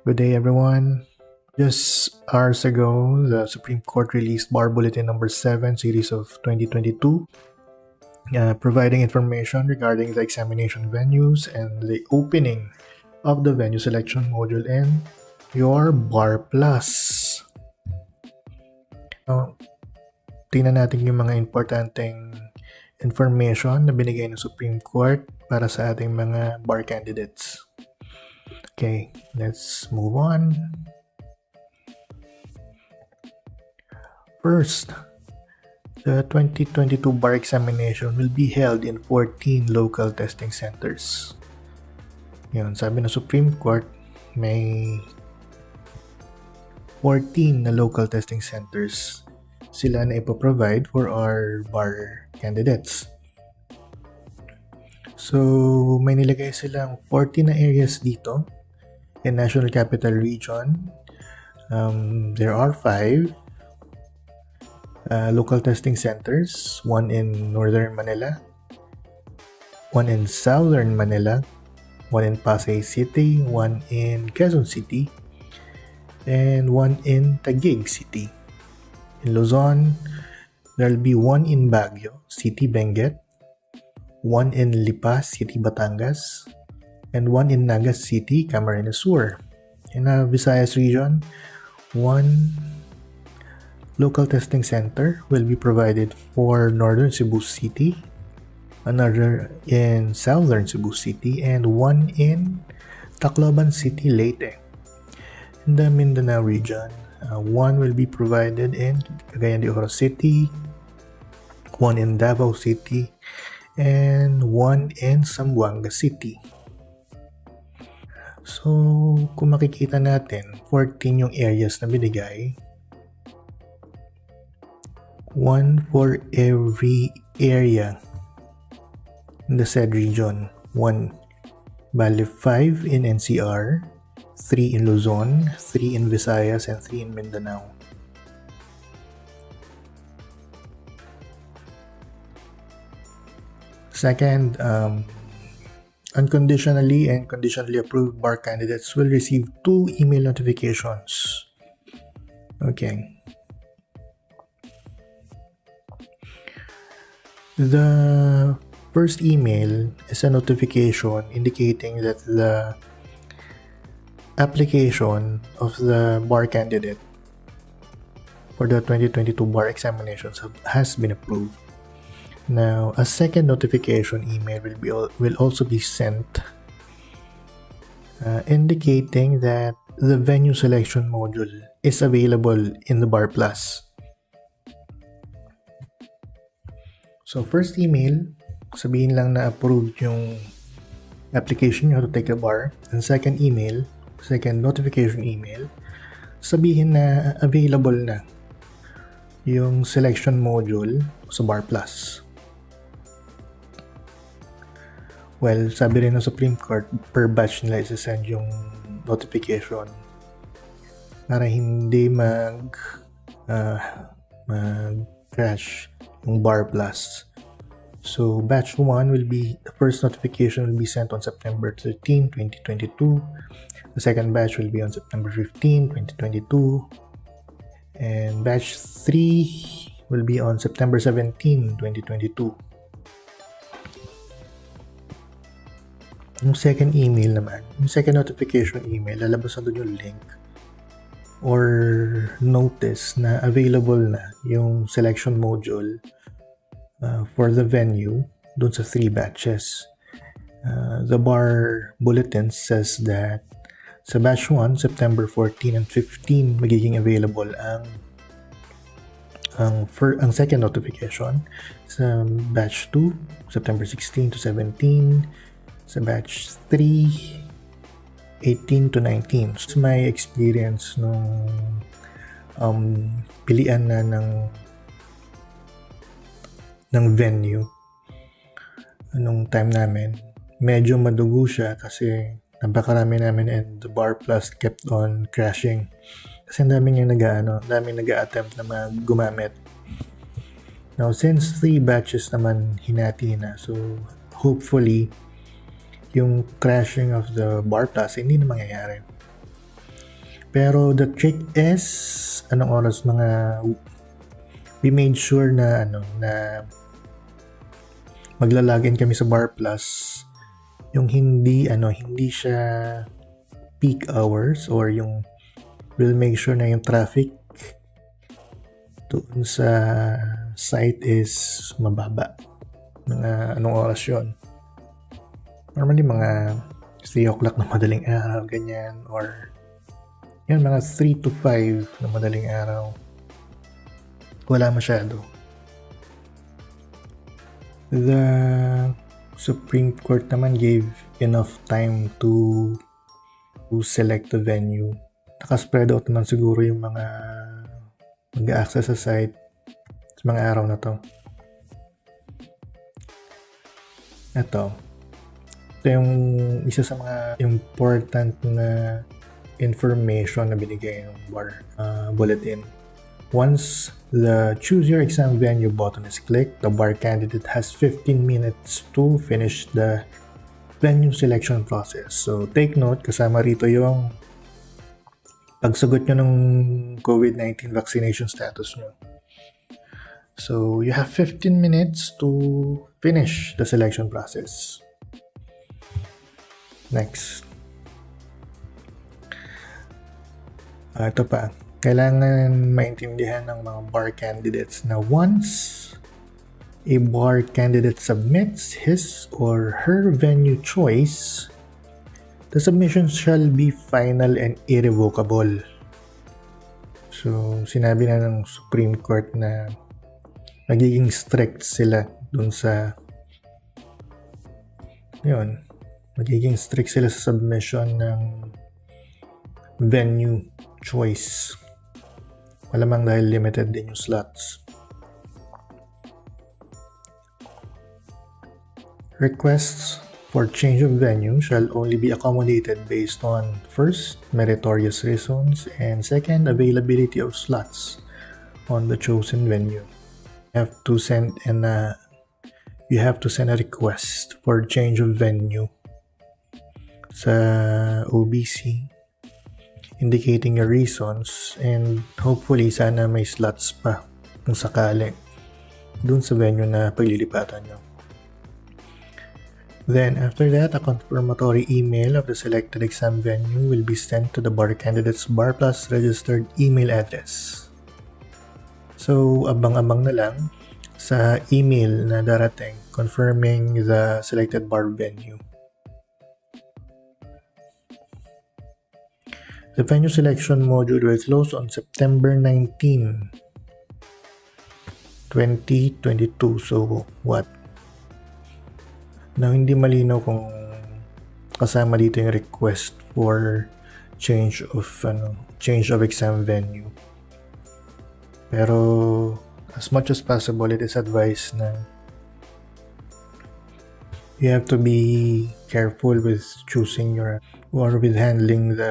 Good day, everyone. Just hours ago, the Supreme Court released Bar Bulletin number 7, series of 2022, providing information regarding the examination venues and the opening of the venue selection module in your Bar Plus. Now, tingnan natin yung mga importanteng information na binigay ng Supreme Court para sa ating mga bar candidates. Okay, let's move on. First, the 2022 bar examination will be held in 14 local testing centers. Yun, sabi ng Supreme Court, may 14 na local testing centers sila na ipoprovide for our bar candidates. So, may nilagay silang 14 na areas dito in National Capital Region. There are 5 local testing centers, one in Northern Manila, one in Southern Manila, one in Pasay City, one in Quezon City, and one in Taguig City. In Luzon, there'll be one in Baguio City, Benguet, one in Lipa City, Batangas, and one in Nagas City, Camarines Sur. In the Visayas region, one local testing center will be provided for Northern Cebu City, another in Southern Cebu City, and one in Tacloban City, Leyte. In the Mindanao region, one will be provided in Cagayan de Oro City, one in Davao City, and one in Zamboanga City. So, kung makikita natin, 14 yung areas na binigay. One for every area in the said region. One. Bali, 5 in NCR, 3 in Luzon, 3 in Visayas, and 3 in Mindanao. Second, unconditionally and conditionally approved bar candidates will receive 2 email notifications. Okay. The first email is a notification indicating that the application of the bar candidate for the 2022 bar examinations has been approved. Now, a second notification email will also be sent indicating that the venue selection module is available in the Bar Plus. So, first email, sabihin lang na approved yung application nyo to take a bar. And second email, second notification email, sabihin na available na yung selection module sa Bar Plus. Well, sabi rin ng Supreme Court, per batch nila isa-send yung notification para hindi mag-crash yung Bar Plus. So, batch 1 the first notification will be sent on September 13, 2022. The second batch will be on September 15, 2022. And batch 3 will be on September 17, 2022. Yung second email naman, yung second notification email, lalabas na doon yung link or notice na available na yung selection module for the venue doon sa 3 batches. The bar bulletin says that sa batch 1, September 14 and 15, magiging available ang second notification. Sa batch 2, September 16 to 17, sa batch 3, 18 to 19. So, my experience nung pilian na ng venue anong time namin, medyo madugo siya kasi napakarami namin and the Bar Plus kept on crashing. Kasi daming nag-a-attempt na gumamit. Now, since 3 batches naman hinati na, so hopefully yung crashing of the Bar Plus hindi na mangyayari. Pero the trick is, anong oras we made sure na na maglalagin kami sa Bar Plus yung hindi siya peak hours, or yung we'll make sure na yung traffic doon sa site is mababa. Mga anong oras yun? Normally mga 3 o'clock na madaling araw, ganyan, or yan, mga 3 to 5 na madaling araw. Wala masyado. The Supreme Court naman gave enough time to select the venue. Nakaspread out naman siguro yung mga mag-access sa site sa mga araw na to. Ito yung isa sa mga important na information na binigay ng bar bulletin. Once the choose your exam venue button is clicked, the bar candidate has 15 minutes to finish the venue selection process. So take note, kasama rito yung pagsagot nyo ng COVID-19 vaccination status nyo. So you have 15 minutes to finish the selection process. Next. Ito pa. Kailangan maintindihan ng mga bar candidates na once a bar candidate submits his or her venue choice, the submission shall be final and irrevocable. So, sinabi na ng Supreme Court na nagiging strict sila dun sa magiging strict sila sa submission ng venue choice. Malamang dahil limited din yung slots. Requests for change of venue shall only be accommodated based on first, meritorious reasons, and second, availability of slots on the chosen venue. You have to send a request for change of venue sa OBC, indicating your reasons, and hopefully sana may slots pa kung sakali dun sa venue na paglilipatan nyo. Then after that, a confirmatory email of the selected exam venue will be sent to the bar candidate's Bar Plus registered email address. So abang-abang na lang sa email na darating confirming the selected bar venue. The venue selection module will close on September 19, 2022. So, what? Now, hindi malinaw kung kasama dito yung request for change of exam venue. Pero, as much as possible, it is advised na you have to be careful with choosing with handling the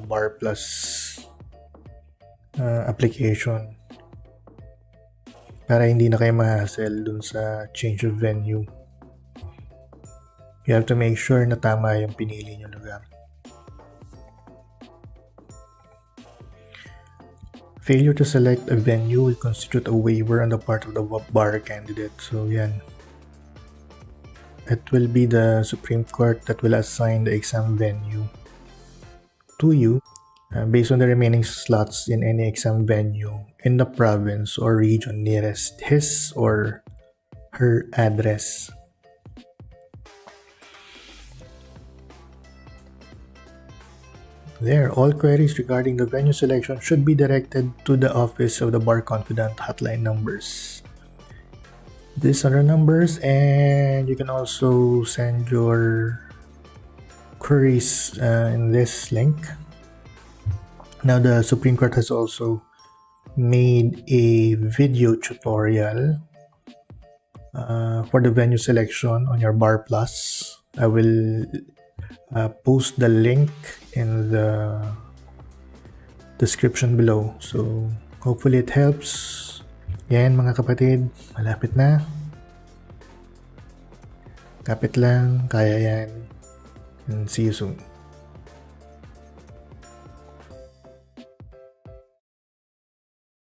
Bar Plus application para hindi na kayo ma-hassle dun sa change of venue. You have to make sure na tama yung pinili nyo lugar. Failure to select a venue will constitute a waiver on the part of the bar candidate. So yan. It will be the Supreme Court that will assign the exam venue to you based on the remaining slots in any exam venue in the province or region nearest his or her address. There, all queries regarding the venue selection should be directed to the office of the Bar Confidant hotline numbers. These are the numbers, and you can also send your queries in this link. Now, the Supreme Court has also made a video tutorial for the venue selection on your Bar Plus. I will post the link in the description below. So, hopefully it helps. Yan mga kapatid, malapit na. Kapit lang, kaya yan. And see you soon.